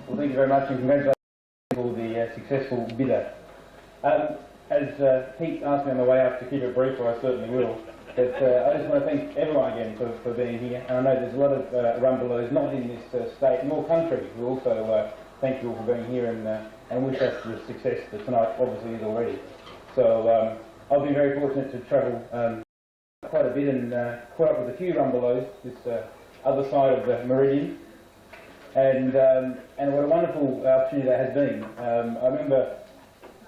Well, thank you very much, and congratulations for the successful bidder. As Pete asked me on the way up to keep it brief, well, I certainly will. But I just want to thank everyone again for being here. And I know there's a lot of Rumbelows not in this state nor country who also thank you all for being here and wish us the success that tonight obviously is already. So I've been very fortunate to travel quite a bit and caught up with a few Rumbelows this other side of the Meridian. And what a wonderful opportunity that has been. I remember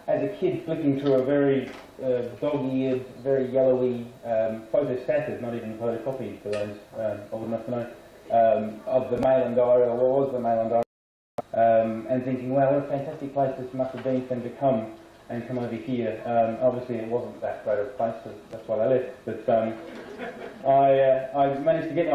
as a kid flicking through a very dog-eared, very yellowy, photostated, not even photocopied for those old enough to know, of the Mail and Diary, or what was the Mail and Diary, and thinking, wow, what a fantastic place this must have been for them to come over here. Obviously it wasn't that great a place, so that's why they left. But I managed to get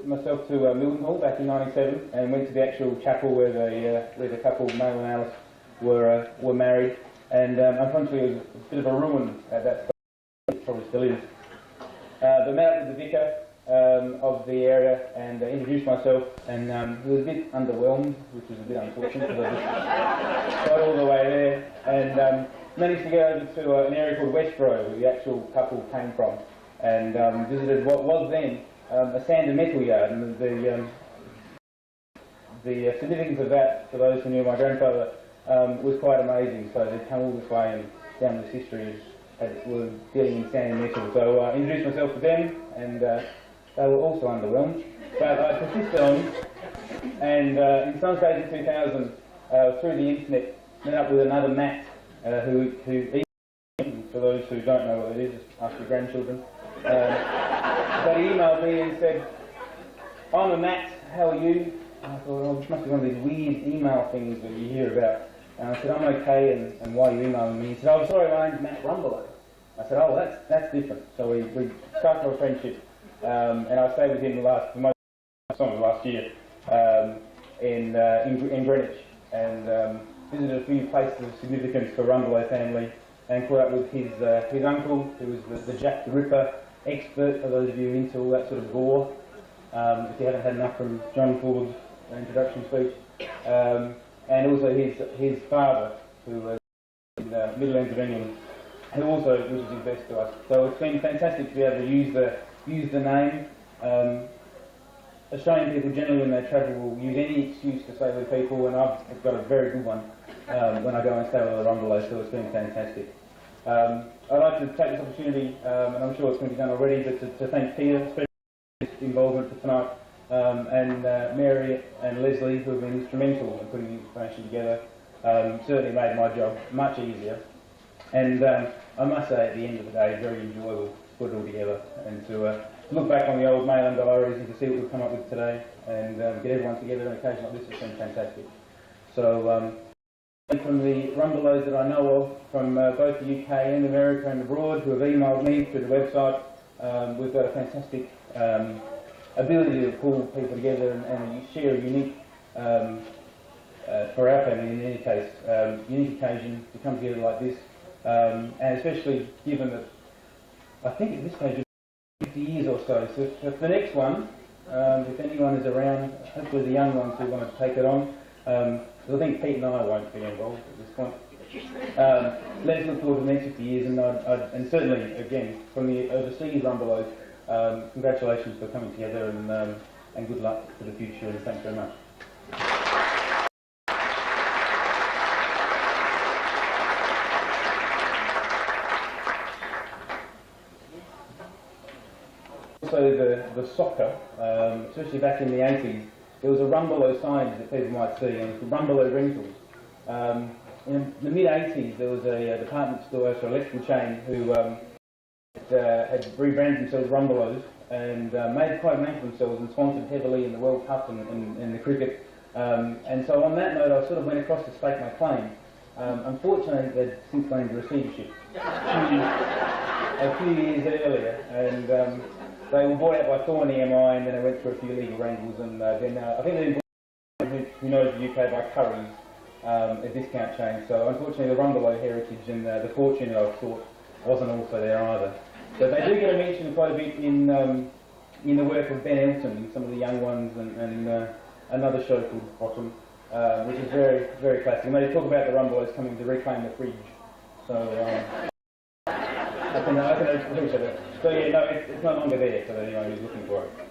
myself to Mildenhall back in '97 and went to the actual chapel where the couple, Mail and Alice, were married. And unfortunately it was a bit of a ruin at that stage, it probably still is. But met up with the vicar of the area and introduced myself, and he was a bit underwhelmed, which was a bit unfortunate because I just got all the way there and managed to get over to an area called West Row where the actual couple came from, and visited what was then a sand and metal yard. And the significance of that, for those who knew my grandfather, was quite amazing. So they'd come all this way and down this history as were dealing in sand and metal. So I introduced myself to them, and they were also underwhelmed. But I persisted on, and in some stage in 2000, through the internet, met up with another Matt, who for those who don't know what it is, just ask your grandchildren. But he emailed me and said, "I'm a Matt, how are you?" And I thought, oh, this must be one of these weird email things that you hear about. And I said, "I'm okay, and why are you emailing me?" He said, "Oh, sorry, my name's Matt Rumbelow." I said, "Oh, that's different." So we started a friendship, and I stayed with him last year in Greenwich, and visited a few places of significance for Rumbelow family, and caught up with his uncle, who was the Jack the Ripper expert, for those of you into all that sort of gore, if you haven't had enough from John Ford's introduction speech, and also his father, who was in the Midlands of Renion, who also wishes his best to us. So it's been fantastic to be able to use the name. Australian people generally, when they travel, will use any excuse to stay with people, and I've got a very good one when I go and stay with the Rumbelow, so it's been fantastic. I'd like to take this opportunity, and I'm sure it's going to be done already, but to thank Peter, especially for his involvement for tonight, and Mary and Leslie, who have been instrumental in putting the information together. Certainly made my job much easier, and I must say at the end of the day, very enjoyable to put it all together and to look back on the old Mail and Diaries and to see what we've come up with today, and get everyone together on an occasion like this has been fantastic. So from the Rumbelows that I know of from both the UK and America and abroad, who have emailed me through the website, we've got a fantastic ability to pull people together and share a unique, for our family in any case, unique occasion to come together like this, and especially given that I think at this stage 50 years or so. So for the next one, if anyone is around, hopefully the young ones who want to take it on, because I think Pete and I won't be involved at this point. Let's look forward to the next 50 years, and certainly, again, from the overseas Rumbelows, congratulations for coming together, and good luck for the future, and thanks very much. Also the soccer, especially back in the 80s, there was a Rumbelow sign that people might see, and it's Rumbelow Rentals. In the mid-80s, there was a department store, so electrical chain, who had rebranded themselves Rumbelows and made quite a name for themselves and sponsored heavily in the World Cup and the cricket. And so on that note, I sort of went across to stake my claim. Unfortunately, they'd since gone into receivership a few years earlier, and they were bought out by Thorn EMI, and then they went through a few legal wrangles, and then I think they've been bought, who knows the UK, by Curry's, a discount chain. So unfortunately the Rumbelow heritage and the fortune that I thought wasn't also there either. But they do get a mention quite a bit in the work of Ben Elton and some of the young ones, and another show called Bottom. which is very, very classic. And they talk about the Rumbelows coming to reclaim the fridge. So I can appreciate it. So yeah, no, it's no longer there for anyone who's looking for it.